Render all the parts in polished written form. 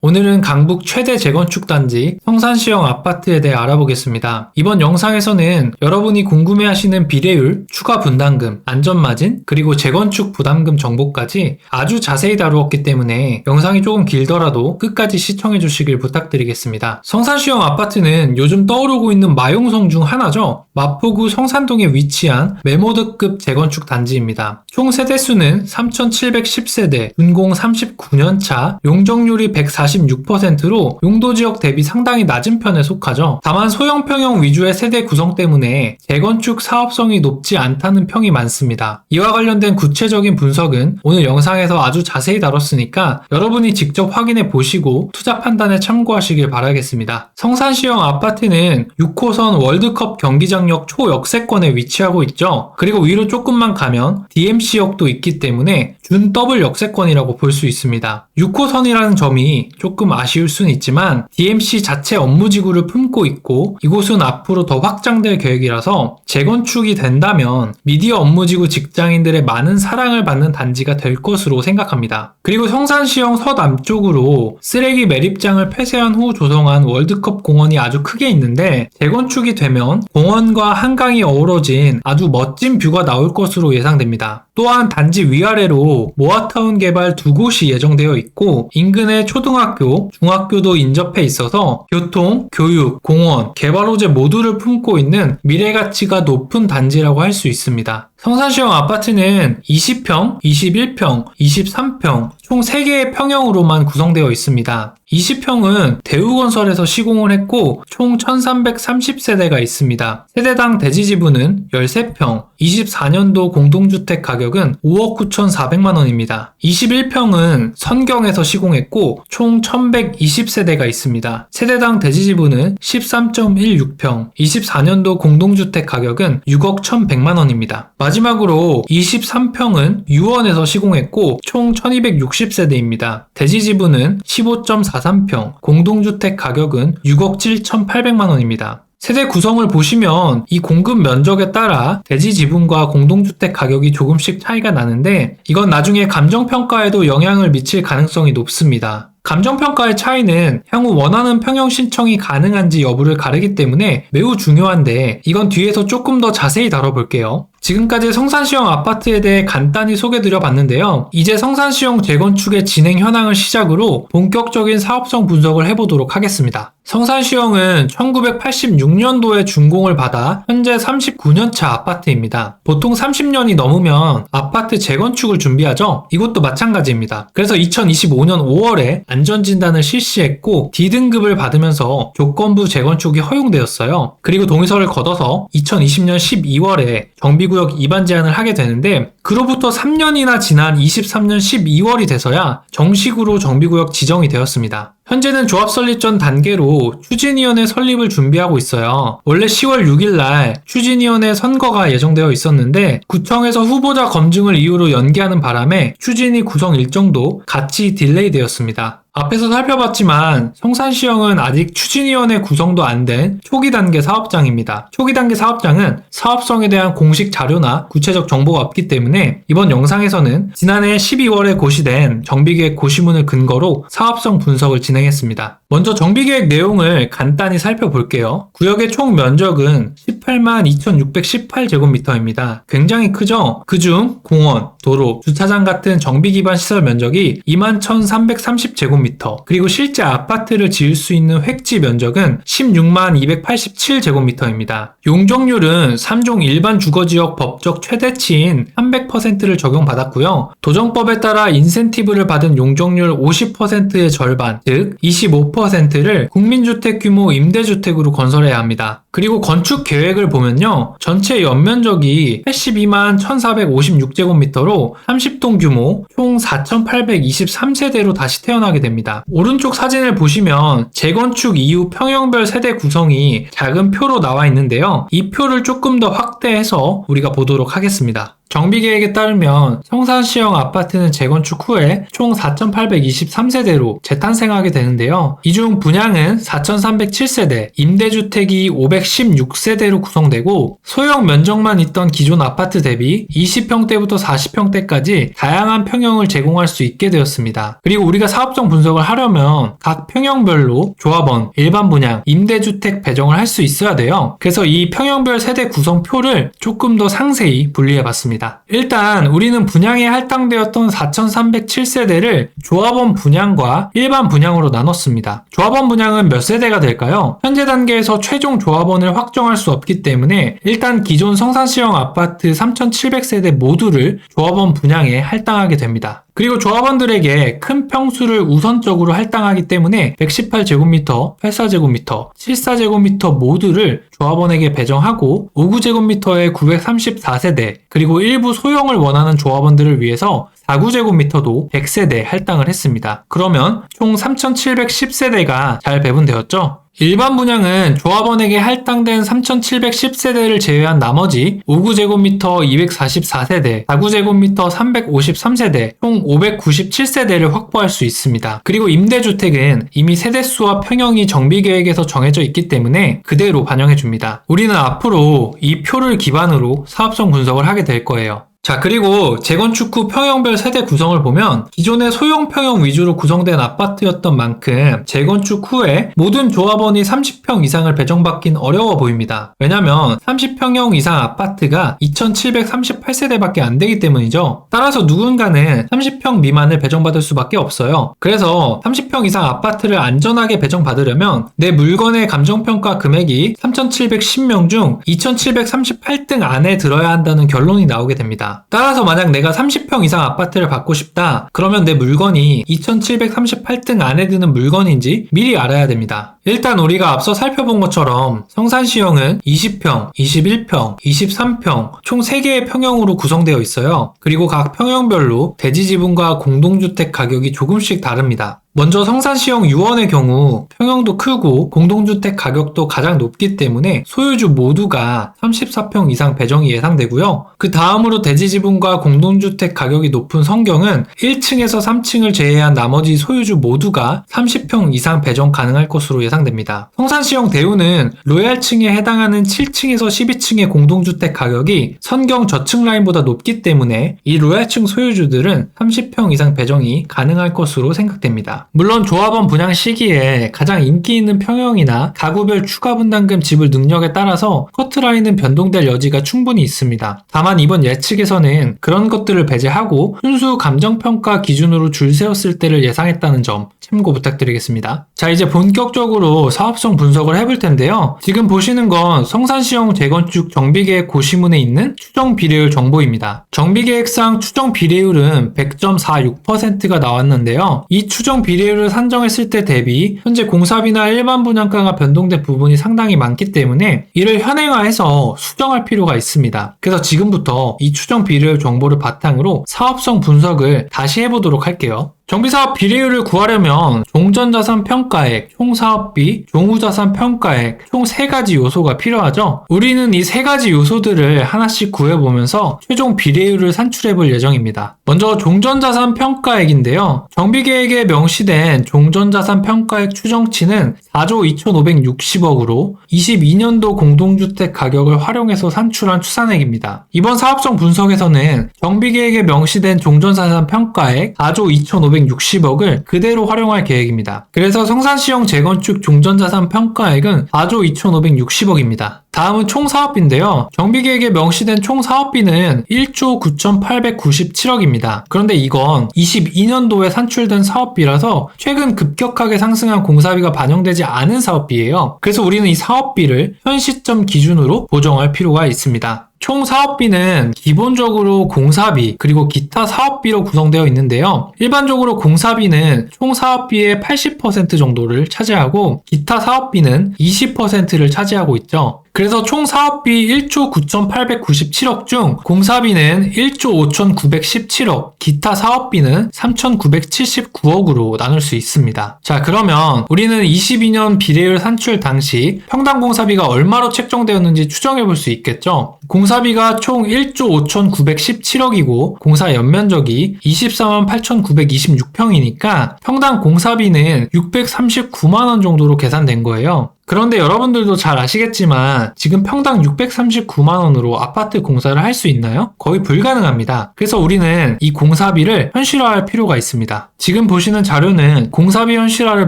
오늘은 강북 최대 재건축 단지 성산시형 아파트에 대해 알아보겠습니다. 이번 영상에서는 여러분이 궁금해하시는 비례율, 추가 분담금, 안전마진, 그리고 재건축 부담금 정보까지 아주 자세히 다루었기 때문에 영상이 조금 길더라도 끝까지 시청해 주시길 부탁드리겠습니다. 성산시형 아파트는 요즘 떠오르고 있는 마용성 중 하나죠. 마포구 성산동에 위치한 메모드급 재건축 단지입니다. 총 세대수는 3,710세대, 준공 39년차, 용적률이 146%로 용도지역 대비 상당히 낮은 편에 속하죠. 다만 소형 평형 위주의 세대 구성 때문에 재건축 사업성이 높지 않다는 평이 많습니다. 이와 관련된 구체적인 분석은 오늘 영상에서 아주 자세히 다뤘으니까 여러분이 직접 확인해 보시고 투자 판단에 참고하시길 바라겠습니다. 성산시형 아파트는 6호선 월드컵 경기장역 초역세권에 위치하고 있죠. 그리고 위로 조금만 가면 DMC역도 있기 때문에 준 더블 역세권이라고 볼 수 있습니다. 6호선이라는 점이 조금 아쉬울 수는 있지만 DMC 자체 업무지구를 품고 있고 이곳은 앞으로 더 확장될 계획이라서 재건축이 된다면 미디어 업무지구 직장인들의 많은 사랑을 받는 단지가 될 것으로 생각합니다. 그리고 성산시형 서남쪽으로 쓰레기 매립장을 폐쇄한 후 조성한 월드컵 공원이 아주 크게 있는데 재건축이 되면 공원과 한강이 어우러진 아주 멋진 뷰가 나올 것으로 예상됩니다. 또한 단지 위아래로 모아타운 개발 2곳이 예정되어 있고 인근에 초등학교, 중학교도 인접해 있어서 교통, 교육, 공원, 개발 호재 모두를 품고 있는 미래가치가 높은 단지라고 할 수 있습니다. 성산시형 아파트는 20평, 21평, 23평 총 3개의 평형으로만 구성되어 있습니다. 20평은 대우건설에서 시공을 했고 총 1330세대가 있습니다. 세대당 대지지분은 13평, 24년도 공동주택 가격은 5억 9,400만원입니다. 21평은 선경에서 시공했고 총 1120세대가 있습니다. 세대당 대지지분은 13.16평, 24년도 공동주택 가격은 6억 1,100만원입니다. 마지막으로 23평은 유원에서 시공했고 총 1260세대입니다. 대지지분은 15.43평, 공동주택 가격은 6억 7,800만원입니다. 세대 구성을 보시면 이 공급 면적에 따라 대지 지분과 공동주택 가격이 조금씩 차이가 나는데 이건 나중에 감정평가에도 영향을 미칠 가능성이 높습니다. 감정평가의 차이는 향후 원하는 평형 신청이 가능한지 여부를 가르기 때문에 매우 중요한데 이건 뒤에서 조금 더 자세히 다뤄볼게요. 지금까지 성산시형 아파트에 대해 간단히 소개드려 봤는데요. 이제 성산시형 재건축의 진행 현황을 시작으로 본격적인 사업성 분석을 해보도록 하겠습니다. 성산시형은 1986년도에 준공을 받아 현재 39년차 아파트입니다. 보통 30년이 넘으면 아파트 재건축을 준비하죠. 이것도 마찬가지입니다. 그래서 2025년 5월에 안전진단을 실시했고 D등급을 받으면서 조건부 재건축이 허용되었어요. 그리고 동의서를 걷어서 2020년 12월에 정비구역 입안 제한을 하게 되는데 그로부터 3년이나 지난 23년 12월이 돼서야 정식으로 정비구역 지정이 되었습니다. 현재는 조합 설립 전 단계로 추진위원회 설립을 준비하고 있어요. 원래 10월 6일날 추진위원회 선거가 예정되어 있었는데 구청에서 후보자 검증을 이유로 연기하는 바람에 추진위 구성 일정도 같이 딜레이 되었습니다. 앞에서 살펴봤지만 성산시형은 아직 추진위원회 구성도 안 된 초기 단계 사업장입니다. 초기 단계 사업장은 사업성에 대한 공식 자료나 구체적 정보가 없기 때문에 이번 영상에서는 지난해 12월에 고시된 정비계획 고시문을 근거로 사업성 분석을 진행했습니다. 먼저 정비계획 내용을 간단히 살펴볼게요. 구역의 총 면적은 18만 2,618제곱미터입니다. 굉장히 크죠? 그중 공원, 도로, 주차장 같은 정비 기반 시설 면적이 2만 1,330제곱미터, 그리고 실제 아파트를 지을 수 있는 획지 면적은 16만 287제곱미터입니다. 용적률은 3종 일반 주거지역 법적 최대치인 300%를 적용받았고요. 도정법에 따라 인센티브를 받은 용적률 50%의 절반, 즉 25%를 국민주택 규모 임대주택으로 건설해야 합니다. 그리고 건축 계획을 보면요. 전체 연면적이 82만 1,456제곱미터로 30동 규모 총 4,823세대로 다시 태어나게 됩니다. 오른쪽 사진을 보시면 재건축 이후 평형별 세대 구성이 작은 표로 나와 있는데요. 이 표를 조금 더 확대해서 우리가 보도록 하겠습니다. 정비계획에 따르면 성산시형 아파트는 재건축 후에 총 4,823세대로 재탄생하게 되는데요. 이 중 분양은 4,307세대, 임대주택이 516세대로 구성되고 소형 면적만 있던 기존 아파트 대비 20평대부터 40평대까지 다양한 평형을 제공할 수 있게 되었습니다. 그리고 우리가 사업성 분석을 하려면 각 평형별로 조합원, 일반 분양, 임대주택 배정을 할 수 있어야 돼요. 그래서 이 평형별 세대 구성표를 조금 더 상세히 분리해봤습니다. 일단 우리는 분양에 할당되었던 4,307세대를 조합원 분양과 일반 분양으로 나눴습니다. 조합원 분양은 몇 세대가 될까요? 현재 단계에서 최종 조합원을 확정할 수 없기 때문에 일단 기존 성산시형 아파트 3,700세대 모두를 조합원 분양에 할당하게 됩니다. 그리고 조합원들에게 큰 평수를 우선적으로 할당하기 때문에 118제곱미터, 84제곱미터, 74제곱미터 모두를 조합원에게 배정하고 59제곱미터의 934세대, 그리고 일부 소형을 원하는 조합원들을 위해서 49제곱미터도 100세대 할당을 했습니다. 그러면 총 3,710세대가 잘 배분되었죠? 일반 분양은 조합원에게 할당된 3,710세대를 제외한 나머지 59제곱미터 244세대, 49제곱미터 353세대, 총 597세대를 확보할 수 있습니다. 그리고 임대주택은 이미 세대수와 평형이 정비계획에서 정해져 있기 때문에 그대로 반영해줍니다. 우리는 앞으로 이 표를 기반으로 사업성 분석을 하게 될 거예요. 자, 그리고 재건축 후 평형별 세대 구성을 보면 기존의 소형 평형 위주로 구성된 아파트였던 만큼 재건축 후에 모든 조합원이 30평 이상을 배정받긴 어려워 보입니다. 왜냐면 30평형 이상 아파트가 2,738세대밖에 안 되기 때문이죠. 따라서 누군가는 30평 미만을 배정받을 수밖에 없어요. 그래서 30평 이상 아파트를 안전하게 배정받으려면 내 물건의 감정평가 금액이 3,710명 중 2,738등 안에 들어야 한다는 결론이 나오게 됩니다. 따라서 만약 내가 30평 이상 아파트를 받고 싶다, 그러면 내 물건이 2738등 안에 드는 물건인지 미리 알아야 됩니다. 일단 우리가 앞서 살펴본 것처럼 성산시형은 20평, 21평, 23평 총 3개의 평형으로 구성되어 있어요. 그리고 각 평형별로 대지지분과 공동주택 가격이 조금씩 다릅니다. 먼저 성산시형 유원의 경우 평형도 크고 공동주택 가격도 가장 높기 때문에 소유주 모두가 34평 이상 배정이 예상되고요. 그 다음으로 대지지분과 공동주택 가격이 높은 성경은 1층에서 3층을 제외한 나머지 소유주 모두가 30평 이상 배정 가능할 것으로 예상됩니다. 성산시형 대우는 로얄층에 해당하는 7층에서 12층의 공동주택 가격이 선경 저층 라인보다 높기 때문에 이 로얄층 소유주들은 30평 이상 배정이 가능할 것으로 생각됩니다. 물론 조합원 분양 시기에 가장 인기 있는 평형이나 가구별 추가 분담금 지불 능력에 따라서 커트라인은 변동될 여지가 충분히 있습니다. 다만 이번 예측에서는 그런 것들을 배제하고 순수 감정평가 기준으로 줄 세웠을 때를 예상했다는 점 참고 부탁드리겠습니다. 자, 이제 본격적으로 사업성 분석을 해볼 텐데요. 지금 보시는 건 성산시형 재건축 정비계획 고시문에 있는 추정 비례율 정보입니다. 정비계획상 추정 비례율은 100.46%가 나왔는데요. 이 추정 비례율을 산정했을 때 대비 현재 공사비나 일반 분양가가 변동된 부분이 상당히 많기 때문에 이를 현행화해서 수정할 필요가 있습니다. 그래서 지금부터 이 추정 비례율 정보를 바탕으로 사업성 분석을 다시 해보도록 할게요. 정비사업 비례율을 구하려면 종전자산 평가액, 총사업비, 종후자산 평가액 총 3가지 요소가 필요하죠. 우리는 이 3가지 요소들을 하나씩 구해보면서 최종 비례율을 산출해볼 예정입니다. 먼저 종전자산 평가액인데요. 정비계획에 명시된 종전자산 평가액 추정치는 4조 2,560억으로 22년도 공동주택 가격을 활용해서 산출한 추산액입니다. 이번 사업성 분석에서는 정비계획에 명시된 종전자산 평가액 4조 2,560억을 그대로 활용할 계획입니다. 그래서 성산시형 재건축 종전자산 평가액은 4조 2,560억입니다. 다음은 총사업비인데요. 정비계획에 명시된 총사업비는 1조 9,897억입니다. 그런데 이건 22년도에 산출된 사업비라서 최근 급격하게 상승한 공사비가 반영되지 않은 사업비예요. 그래서 우리는 이 사업비를 현 시점 기준으로 보정할 필요가 있습니다. 총 사업비는 기본적으로 공사비 그리고 기타 사업비로 구성되어 있는데요. 일반적으로 공사비는 총 사업비의 80% 정도를 차지하고 기타 사업비는 20%를 차지하고 있죠. 그래서 총 사업비 1조 9,897억 중 공사비는 1조 5,917억, 기타 사업비는 3,979억으로 나눌 수 있습니다. 자, 그러면 우리는 22년 비례율 산출 당시 평당 공사비가 얼마로 책정되었는지 추정해 볼 수 있겠죠? 공사비가 총 1조 5,917억이고 공사 연면적이 24만 8,926평이니까 평당 공사비는 639만원 정도로 계산된 거예요. 그런데 여러분들도 잘 아시겠지만 지금 평당 639만원으로 아파트 공사를 할 수 있나요? 거의 불가능합니다. 그래서 우리는 이 공사비를 현실화할 필요가 있습니다. 지금 보시는 자료는 공사비 현실화를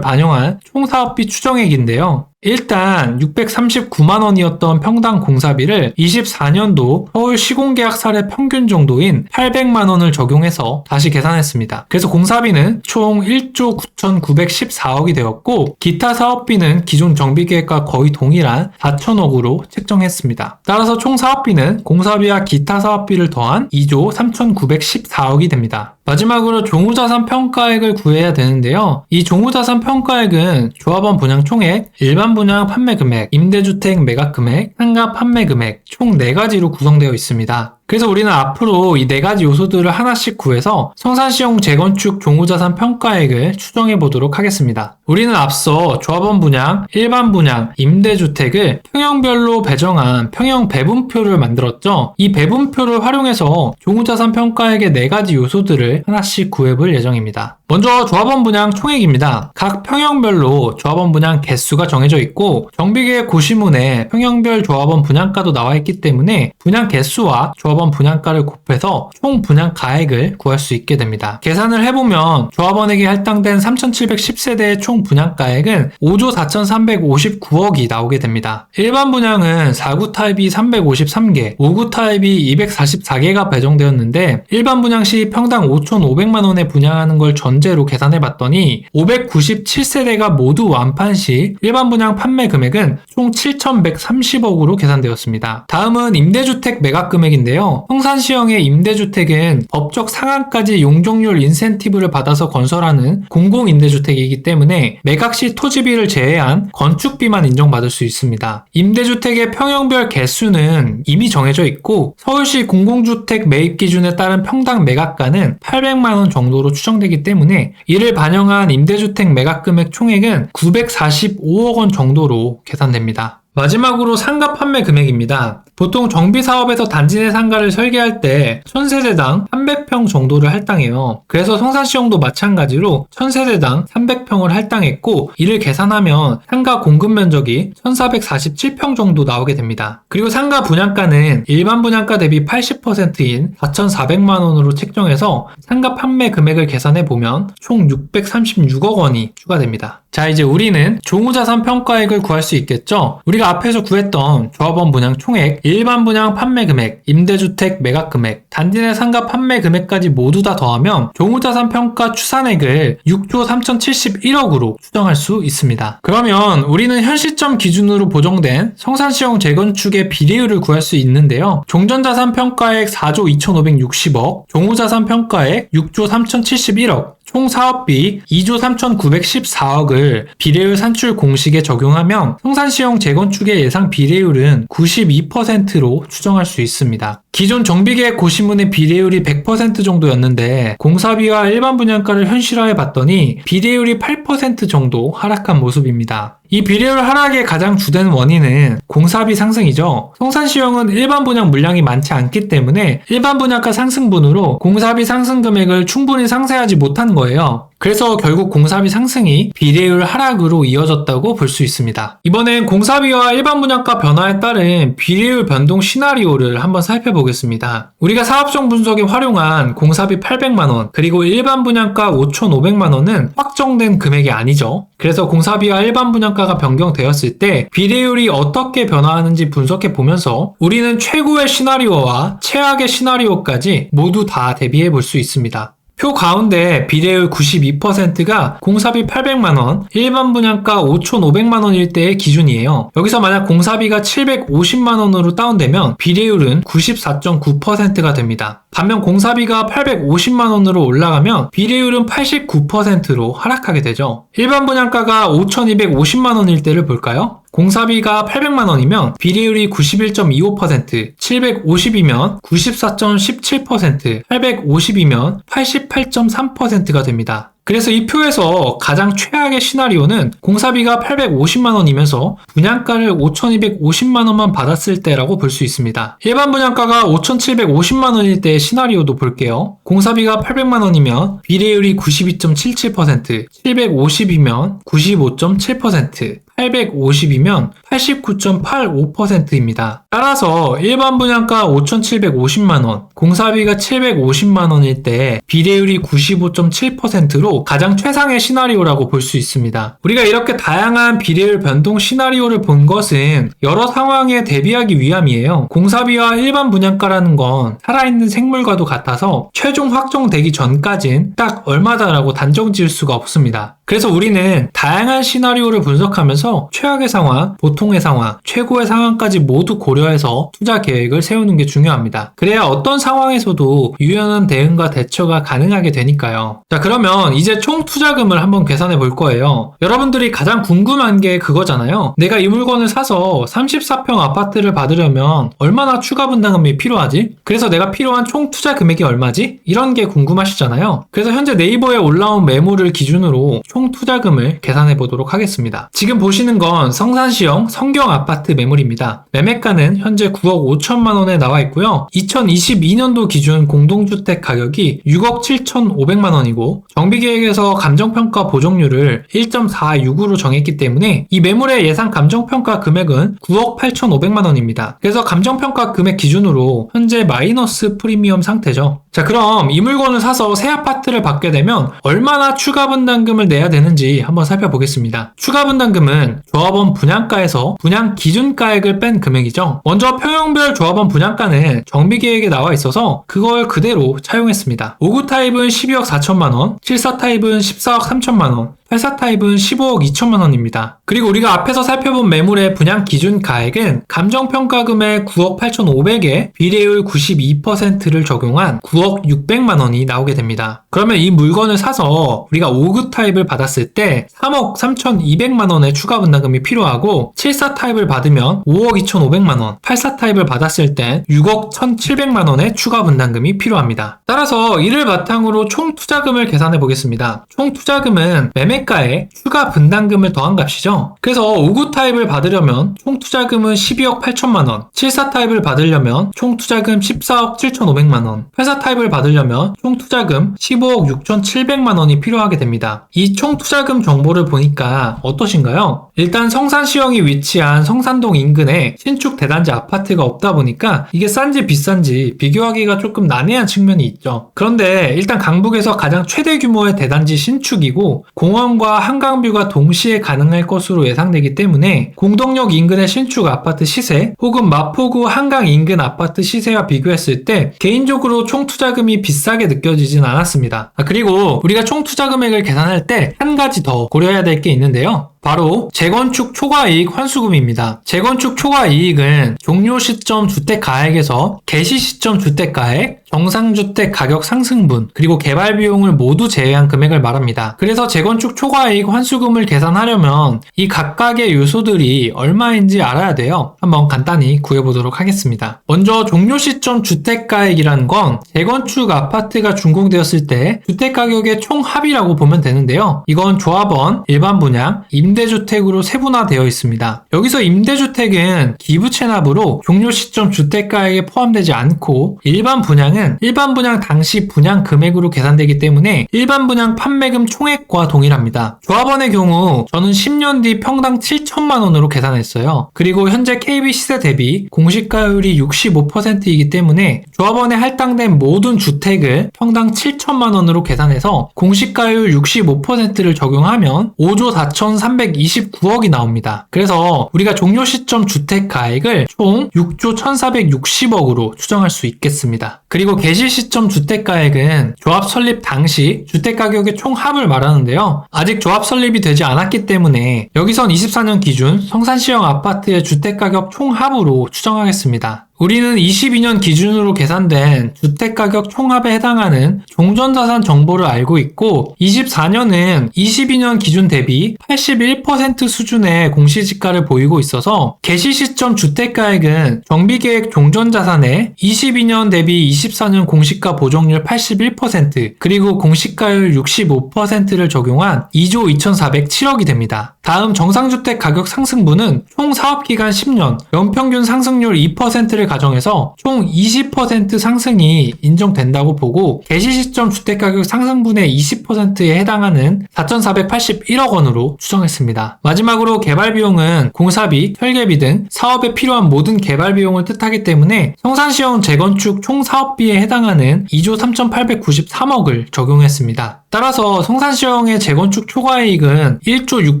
반영한 총 사업비 추정액인데요. 일단 639만원이었던 평당 공사비를 24년도 서울 시공계약 사례 평균 정도인 800만원을 적용해서 다시 계산했습니다. 그래서 공사비는 총 1조 9,914억이 되었고 기타 사업비는 기존 정비계획과 거의 동일한 4천억으로 책정했습니다. 따라서 총 사업비는 공사비와 기타 사업비를 더한 2조 3,914억이 됩니다. 마지막으로 종후자산 평가액을 구해야 되는데요. 이 종후자산 평가액은 조합원 분양 총액, 일반 분양 판매 금액, 임대주택 매각 금액, 상가 판매 금액 총 4가지로 구성되어 있습니다. 그래서 우리는 앞으로 이 4가지 요소들을 하나씩 구해서 성산시형 재건축 종후자산 평가액을 추정해 보도록 하겠습니다. 우리는 앞서 조합원 분양, 일반 분양, 임대주택을 평형별로 배정한 평형 배분표를 만들었죠. 이 배분표를 활용해서 종후자산 평가액의 4가지 요소들을 하나씩 구해볼 예정입니다. 먼저 조합원 분양 총액입니다. 각 평형별로 조합원 분양 개수가 정해져 있고 정비계획 고시문에 평형별 조합원 분양가도 나와 있기 때문에 분양 개수와 조합원 분양가를 곱해서 총 분양가액을 구할 수 있게 됩니다. 계산을 해보면 조합원에게 할당된 3,710세대의 총 분양가액은 5조 4,359억이 나오게 됩니다. 일반 분양은 4구 타입이 353개, 5구 타입이 244개가 배정되었는데 일반 분양 시 평당 5,500만원에 분양하는 걸 전제로 계산해봤더니 597세대가 모두 완판 시 일반 분양 판매 금액은 총 7,130억으로 계산되었습니다. 다음은 임대주택 매각 금액인데요. 성산시형의 임대주택은 법적 상한까지 용적률 인센티브를 받아서 건설하는 공공임대주택이기 때문에 매각 시 토지비를 제외한 건축비만 인정받을 수 있습니다. 임대주택의 평형별 개수는 이미 정해져 있고 서울시 공공주택 매입 기준에 따른 평당 매각가는 800만원 정도로 추정되기 때문에 이를 반영한 임대주택 매각 금액 총액은 945억 원 정도로 계산됩니다. 마지막으로 상가 판매 금액입니다. 보통 정비사업에서 단지 내 상가를 설계할 때 1000세대당 300평 정도를 할당해요. 그래서 성산시형도 마찬가지로 1000세대당 300평을 할당했고 이를 계산하면 상가 공급 면적이 1447평 정도 나오게 됩니다. 그리고 상가 분양가는 일반 분양가 대비 80%인 4,400만원으로 책정해서 상가 판매 금액을 계산해보면 총 636억 원이 추가됩니다. 자, 이제 우리는 종후자산 평가액을 구할 수 있겠죠? 우리가 앞에서 구했던 조합원 분양 총액, 일반 분양 판매 금액, 임대주택 매각 금액, 단지 내 상가 판매 금액까지 모두 다 더하면 종후자산 평가 추산액을 6조 3,071억으로 추정할 수 있습니다. 그러면 우리는 현 시점 기준으로 보정된 성산시형 재건축의 비례율을 구할 수 있는데요. 종전자산 평가액 4조 2,560억, 종후자산 평가액 6조 3,071억, 총 사업비 2조 3,914억을 비례율 산출 공식에 적용하면 성산시형 재건축의 예상 비례율은 92%로 추정할 수 있습니다. 기존 정비계획 고시문의 비례율이 100% 정도였는데 공사비와 일반 분양가를 현실화해 봤더니 비례율이 8% 정도 하락한 모습입니다. 이 비례율 하락의 가장 주된 원인은 공사비 상승이죠. 성산시형은 일반 분양 물량이 많지 않기 때문에 일반 분양가 상승분으로 공사비 상승 금액을 충분히 상쇄하지 못한 거예요. 그래서 결국 공사비 상승이 비례율 하락으로 이어졌다고 볼 수 있습니다. 이번엔 공사비와 일반 분양가 변화에 따른 비례율 변동 시나리오를 한번 살펴보겠습니다. 우리가 사업성 분석에 활용한 공사비 800만원 그리고 일반 분양가 5,500만원은 확정된 금액이 아니죠. 그래서 공사비와 일반 분양가가 변경되었을 때 비례율이 어떻게 변화하는지 분석해 보면서 우리는 최고의 시나리오와 최악의 시나리오까지 모두 다 대비해 볼 수 있습니다. 표 가운데 비례율 92%가 공사비 800만원, 일반 분양가 5,500만원일 때의 기준이에요. 여기서 만약 공사비가 750만원으로 다운되면 비례율은 94.9%가 됩니다. 반면 공사비가 850만원으로 올라가면 비례율은 89%로 하락하게 되죠. 일반 분양가가 5,250만원일 때를 볼까요? 공사비가 800만 원이면 비례율이 91.25%, 750이면 94.17%, 850이면 88.3%가 됩니다. 그래서 이 표에서 가장 최악의 시나리오는 공사비가 850만 원이면서 분양가를 5,250만 원만 받았을 때라고 볼 수 있습니다. 일반 분양가가 5,750만 원일 때의 시나리오도 볼게요. 공사비가 800만 원이면 비례율이 92.77%, 750이면 95.7%, 850이면 89.85%입니다. 따라서 일반 분양가 5,750만원, 공사비가 750만원일 때 비례율이 95.7%로 가장 최상의 시나리오라고 볼 수 있습니다. 우리가 이렇게 다양한 비례율 변동 시나리오를 본 것은 여러 상황에 대비하기 위함이에요. 공사비와 일반 분양가라는 건 살아있는 생물과도 같아서 최종 확정되기 전까진 딱 얼마다라고 단정 지을 수가 없습니다. 그래서 우리는 다양한 시나리오를 분석하면서 최악의 상황, 보통의 상황, 최고의 상황까지 모두 고려해서 투자 계획을 세우는 게 중요합니다. 그래야 어떤 상황에서도 유연한 대응과 대처가 가능하게 되니까요. 자, 그러면 이제 총 투자금을 한번 계산해 볼 거예요. 여러분들이 가장 궁금한 게 그거잖아요. 내가 이 물건을 사서 34평 아파트를 받으려면 얼마나 추가 분담금이 필요하지? 그래서 내가 필요한 총 투자 금액이 얼마지? 이런 게 궁금하시잖아요. 그래서 현재 네이버에 올라온 매물을 기준으로 총 투자금을 계산해 보도록 하겠습니다. 지금 보시는 건 성산시형 성경 아파트 매물입니다. 매매가는 현재 9억 5천만 원에 나와 있고요. 2022년도 기준 공동주택 가격이 6억 7,500만 원이고 정비계획에서 감정평가 보정률을 1.46으로 정했기 때문에 이 매물의 예상 감정평가 금액은 9억 8,500만 원입니다. 그래서 감정평가 금액 기준으로 현재 마이너스 프리미엄 상태죠. 자, 그럼 이 물건을 사서 새 아파트를 받게 되면 얼마나 추가 분담금을 내야 되는지 한번 살펴보겠습니다. 추가 분담금은 조합원 분양가에서 분양 기준가액을 뺀 금액이죠. 먼저 평형별 조합원 분양가는 정비계획에 나와 있어서 그걸 그대로 차용했습니다. 5구 타입은 12억 4천만 원, 7사 타입은 14억 3천만 원, 8사 타입은 15억 2천만 원입니다. 그리고 우리가 앞에서 살펴본 매물의 분양 기준 가액은 감정평가금의 9억 8,500에 비례율 92%를 적용한 9억 600만 원이 나오게 됩니다. 그러면 이 물건을 사서 우리가 5급 타입을 받았을 때 3억 3,200만 원의 추가 분담금이 필요하고 7사 타입을 받으면 5억 2,500만 원, 8사 타입을 받았을 때 6억 1,700만 원의 추가 분담금이 필요합니다. 따라서 이를 바탕으로 총 투자금을 계산해 보겠습니다. 총 투자금은 매매가에 추가 분담금을 더한 값이죠. 그래서 5구 타입을 받으려면 총 투자금은 12억 8천만 원, 7사 타입을 받으려면 총 투자금 14억 7,500만 원, 8사 타입을 받으려면 총 투자금 15억 6,700만 원이 필요하게 됩니다. 이 총 투자금 정보를 보니까 어떠신가요? 일단 성산시형이 위치한 성산동 인근에 신축 대단지 아파트가 없다 보니까 이게 싼지 비싼지 비교하기가 조금 난해한 측면이 있죠. 그런데 일단 강북에서 가장 최대 규모의 대단지 신축이고 공원과 한강뷰가 동시에 가능할 것으로 예상되기 때문에 공동역 인근의 신축 아파트 시세 혹은 마포구 한강 인근 아파트 시세와 비교했을 때 개인적으로 총 투자금이 비싸게 느껴지진 않았습니다. 그리고 우리가 총 투자 금액을 계산할 때 한 가지 더 고려해야 될 게 있는데요. 바로 재건축 초과이익 환수금입니다. 재건축 초과이익은 종료 시점 주택가액에서 개시 시점 주택가액, 정상주택 가격 상승분, 그리고 개발 비용을 모두 제외한 금액을 말합니다. 그래서 재건축 초과이익 환수금을 계산하려면 이 각각의 요소들이 얼마인지 알아야 돼요. 한번 간단히 구해보도록 하겠습니다. 먼저 종료 시점 주택가액이라는 건 재건축 아파트가 준공되었을 때 주택가격의 총합이라고 보면 되는데요. 이건 조합원, 일반 분양, 임대주택으로 세분화되어 있습니다. 여기서 임대주택은 기부 체납으로 종료 시점 주택가액에 포함되지 않고 일반 분양은 일반 분양 당시 분양 금액으로 계산되기 때문에 일반 분양 판매금 총액과 동일합니다. 조합원의 경우 저는 10년 뒤 평당 7천만 원으로 계산했어요. 그리고 현재 KB 시세 대비 공시가율이 65%이기 때문에 조합원에 할당된 모든 주택을 평당 7천만 원으로 계산해서 공시가율 65%를 적용하면 5조 4,329억이 나옵니다. 그래서 우리가 종료 시점 주택 가액을 총 6조 1,460억으로 추정할 수 있겠습니다. 그리고 개시 시점 주택가액은 조합 설립 당시 주택가격의 총합을 말하는데요. 아직 조합 설립이 되지 않았기 때문에 여기선 24년 기준 성산시형 아파트의 주택가격 총합으로 추정하겠습니다. 우리는 22년 기준으로 계산된 주택가격 총합에 해당하는 종전자산 정보를 알고 있고 24년은 22년 기준 대비 81% 수준의 공시지가를 보이고 있어서 개시 시점 주택가액은 정비계획 종전자산에 22년 대비 24년 공시가 보정률 81% 그리고 공시가율 65%를 적용한 2조 2407억이 됩니다. 다음 정상주택 가격 상승분은 총 사업기간 10년, 연평균 상승률 2%를 가정해서 총 20% 상승이 인정된다고 보고 개시 시점 주택가격 상승분의 20%에 해당하는 4,481억 원으로 추정했습니다. 마지막으로 개발비용은 공사비, 설계비 등 사업에 필요한 모든 개발비용을 뜻하기 때문에 성산시형 재건축 총 사업비에 해당하는 2조 3,893억을 적용했습니다. 따라서 성산시형의 재건축 초과이익은 1조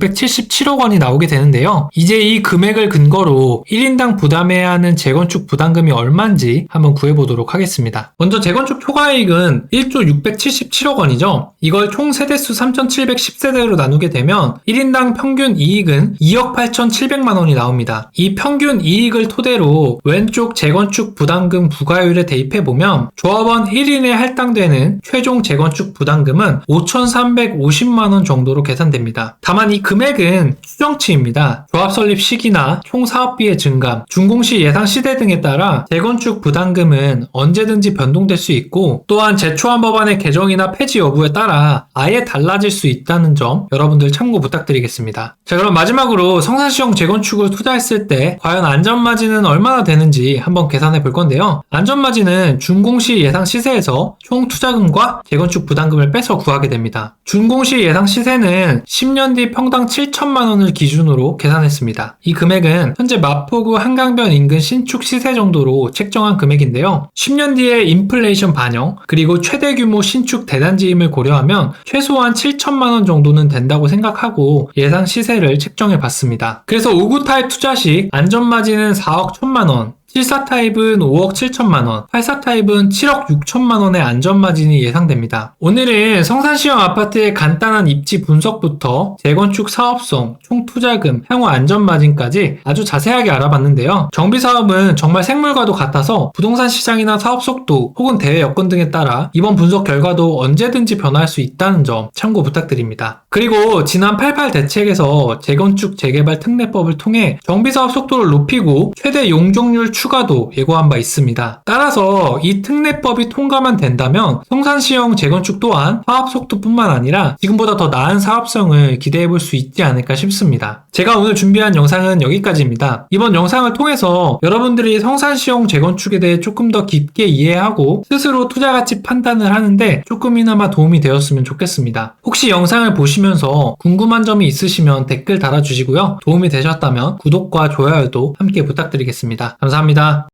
677억 원이 나오게 되는데요. 이제 이 금액을 근거로 1인당 부담해야 하는 재건축 부담금이 얼마인지 한번 구해보도록 하겠습니다. 먼저 재건축 초과이익은 1조 677억 원이죠. 이걸 총 세대수 3,710세대로 나누게 되면 1인당 평균 이익은 2억 8,700만 원이 나옵니다. 이 평균 이익을 토대로 왼쪽 재건축 부담금 부과율에 대입해보면 조합원 1인에 할당되는 최종 재건축 부담금은 5,350만원 정도로 계산됩니다. 다만 이 금액은 추정치입니다. 조합 설립 시기나 총 사업비의 증감, 준공시 예상 시대 등에 따라 재건축 부담금은 언제든지 변동될 수 있고 또한 제초안 법안의 개정이나 폐지 여부에 따라 아예 달라질 수 있다는 점 여러분들 참고 부탁드리겠습니다. 자, 그럼 마지막으로 성산시형 재건축을 투자했을 때 과연 안전마진은 얼마나 되는지 한번 계산해 볼 건데요. 안전마진은 준공시 예상 시세에서 총 투자금과 재건축 부담금을 빼서 구하게 됩니다. 준공시 예상 시세는 10년 뒤 평당 7천만 원을 기준으로 계산했습니다. 이 금액은 현재 마포구 한강변 인근 신축 시세 정도로 책정한 금액인데요. 10년 뒤에 인플레이션 반영, 그리고 최대 규모 신축 대단지임을 고려하면 최소한 7천만 원 정도는 된다고 생각하고 예상 시세를 책정해 봤습니다. 그래서 5구 타입 투자 시 안전마진은 4억 1천만 원, 74 타입은 5억 7천만 원, 84 타입은 7억 6천만 원의 안전마진이 예상됩니다. 오늘은 성산시형 아파트의 간단한 입지 분석부터 재건축 사업성, 총 투자금, 향후 안전마진까지 아주 자세하게 알아봤는데요. 정비사업은 정말 생물과도 같아서 부동산 시장이나 사업 속도 혹은 대외 여건 등에 따라 이번 분석 결과도 언제든지 변화할 수 있다는 점 참고 부탁드립니다. 그리고 지난 88 대책에서 재건축 재개발 특례법을 통해 정비사업 속도를 높이고 최대 용적률 추가도 예고한 바 있습니다. 따라서 이 특례법이 통과만 된다면 성산시형 재건축 또한 사업 속도뿐만 아니라 지금보다 더 나은 사업성을 기대해 볼 수 있지 않을까 싶습니다. 제가 오늘 준비한 영상은 여기까지입니다. 이번 영상을 통해서 여러분들이 성산시형 재건축에 대해 조금 더 깊게 이해하고 스스로 투자 가치 판단을 하는데 조금이나마 도움이 되었으면 좋겠습니다. 혹시 영상을 보시면서 궁금한 점이 있으시면 댓글 달아주시고요. 도움이 되셨다면 구독과 좋아요도 함께 부탁드리겠습니다. 감사합니다.